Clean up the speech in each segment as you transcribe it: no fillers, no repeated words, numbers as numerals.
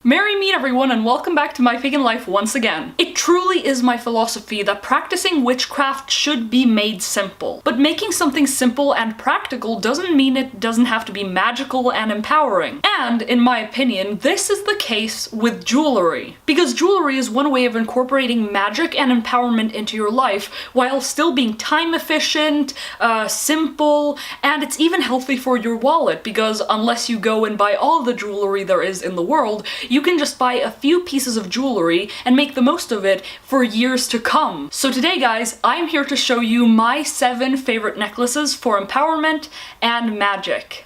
Merry meet everyone and welcome back to My Pagan Life once again. It truly is my philosophy that practicing witchcraft should be made simple. But making something simple and practical doesn't mean it doesn't have to be magical and empowering. And, in my opinion, this is the case with jewelry. Because jewelry is one way of incorporating magic and empowerment into your life while still being time efficient, simple, and it's even healthy for your wallet because unless you go and buy all the jewelry there is in the world, you can just buy a few pieces of jewelry and make the most of it for years to come. So today, guys, I'm here to show you my 7 favorite necklaces for empowerment and magic.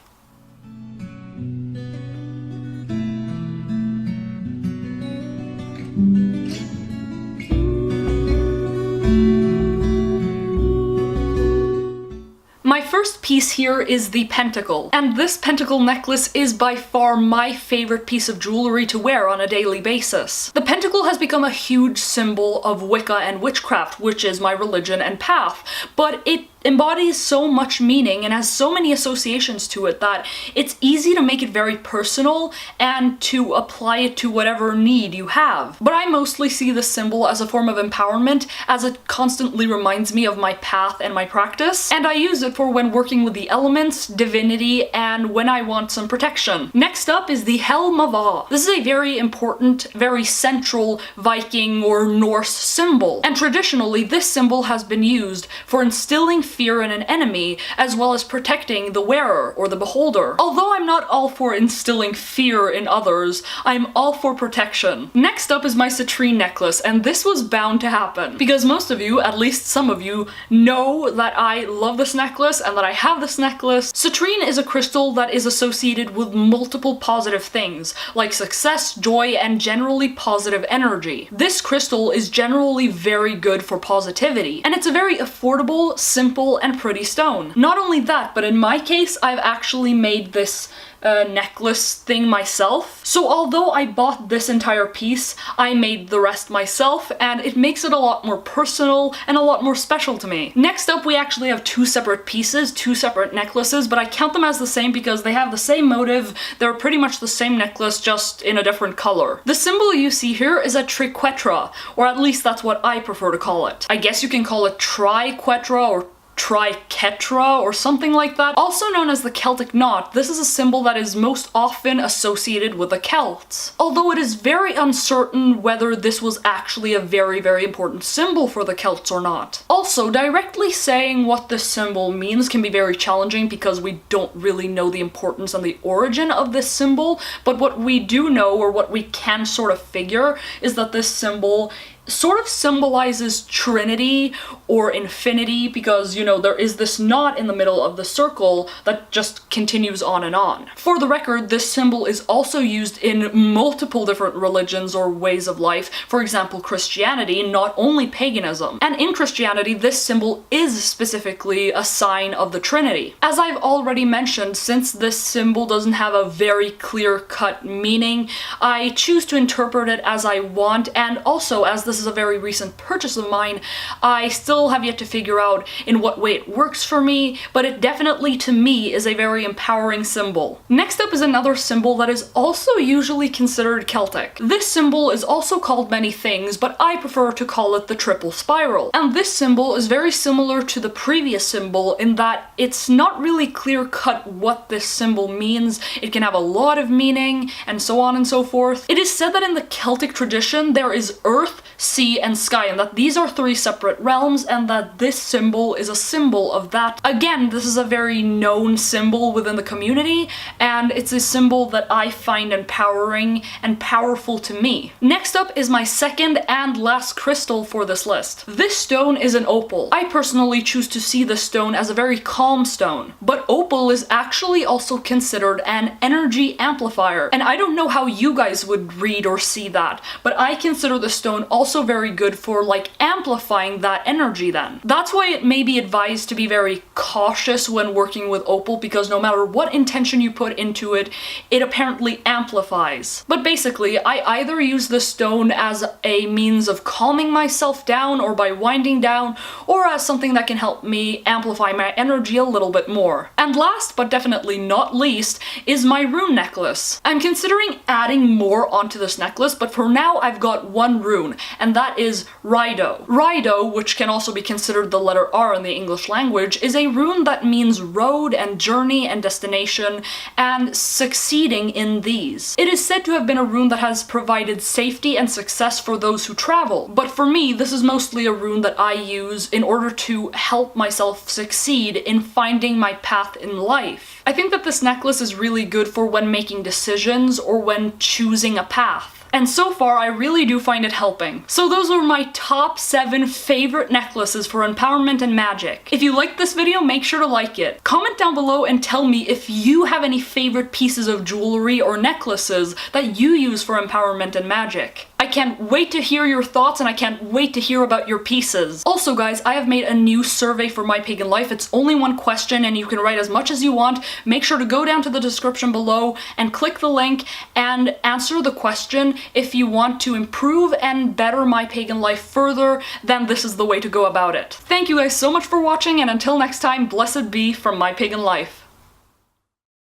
My first piece here is the Pentacle, and this Pentacle necklace is by far my favorite piece of jewelry to wear on a daily basis. The Pentacle has become a huge symbol of Wicca and Witchcraft, which is my religion and path, but it embodies so much meaning and has so many associations to it that it's easy to make it very personal and to apply it to whatever need you have. But I mostly see this symbol as a form of empowerment, as it constantly reminds me of my path and my practice, and I use it for when working with the elements, divinity, and when I want some protection. Next up is the Helm of Awe. This is a very important, very central Viking or Norse symbol, and traditionally this symbol has been used for instilling fear in an enemy, as well as protecting the wearer or the beholder. Although I'm not all for instilling fear in others, I'm all for protection. Next up is my Citrine necklace, and this was bound to happen, because most of you, at least some of you, know that I love this necklace and that I have this necklace. Citrine is a crystal that is associated with multiple positive things, like success, joy, and generally positive energy. This crystal is generally very good for positivity, and it's a very affordable, simple, and pretty stone. Not only that, but in my case, I've actually made this necklace thing myself. So although I bought this entire piece, I made the rest myself, and it makes it a lot more personal and a lot more special to me. Next up, we actually have 2 separate pieces, 2 separate necklaces, but I count them as the same because they have the same motive. They're pretty much the same necklace, just in a different color. The symbol you see here is a Triquetra, or at least that's what I prefer to call it. I guess you can call it Triquetra or Triquetra or something like that. Also known as the Celtic Knot, this is a symbol that is most often associated with the Celts. Although it is very uncertain whether this was actually a very, very important symbol for the Celts or not. Also, directly saying what this symbol means can be very challenging because we don't really know the importance and the origin of this symbol, but what we do know, or what we can sort of figure, is that this symbol sort of symbolizes Trinity or infinity because, you know, there is this knot in the middle of the circle that just continues on and on. For the record, this symbol is also used in multiple different religions or ways of life. For example, Christianity, not only paganism. And in Christianity, this symbol is specifically a sign of the Trinity. As I've already mentioned, since this symbol doesn't have a very clear-cut meaning, I choose to interpret it as I want, and also as this is a very recent purchase of mine, I still have yet to figure out in what way it works for me, but it definitely, to me, is a very empowering symbol. Next up is another symbol that is also usually considered Celtic. This symbol is also called many things, but I prefer to call it the triple spiral. And this symbol is very similar to the previous symbol in that it's not really clear-cut what this symbol means. It can have a lot of meaning, and so on and so forth. It is said that in the Celtic tradition there is earth, sea, and sky, and that these are 3 separate realms, and that this symbol is a symbol of that. Again, this is a very known symbol within the community, and it's a symbol that I find empowering and powerful to me. Next up is my second and last crystal for this list. This stone is an opal. I personally choose to see this stone as a very calm stone, but opal is actually also considered an energy amplifier, and I don't know how you guys would read or see that, but I consider the stone also also very good for like amplifying that energy then. That's why it may be advised to be very cautious when working with opal, because no matter what intention you put into it, it apparently amplifies. But basically, I either use the stone as a means of calming myself down or by winding down, or as something that can help me amplify my energy a little bit more. And last but definitely not least is my rune necklace. I'm considering adding more onto this necklace, but for now I've got one rune, and that is Raido. Raido, which can also be considered the letter R in the English language, is a rune that means road and journey and destination and succeeding in these. It is said to have been a rune that has provided safety and success for those who travel, but for me this is mostly a rune that I use in order to help myself succeed in finding my path in life. I think that this necklace is really good for when making decisions or when choosing a path. And so far, I really do find it helping. So those are my top 7 favorite necklaces for empowerment and magic. If you liked this video, make sure to like it. Comment down below and tell me if you have any favorite pieces of jewelry or necklaces that you use for empowerment and magic. I can't wait to hear your thoughts, and I can't wait to hear about your pieces. Also guys, I have made a new survey for My Pagan Life. It's only one question and you can write as much as you want. Make sure to go down to the description below and click the link and answer the question. If you want to improve and better My Pagan Life further, then this is the way to go about it. Thank you guys so much for watching, and until next time, blessed be from My Pagan Life.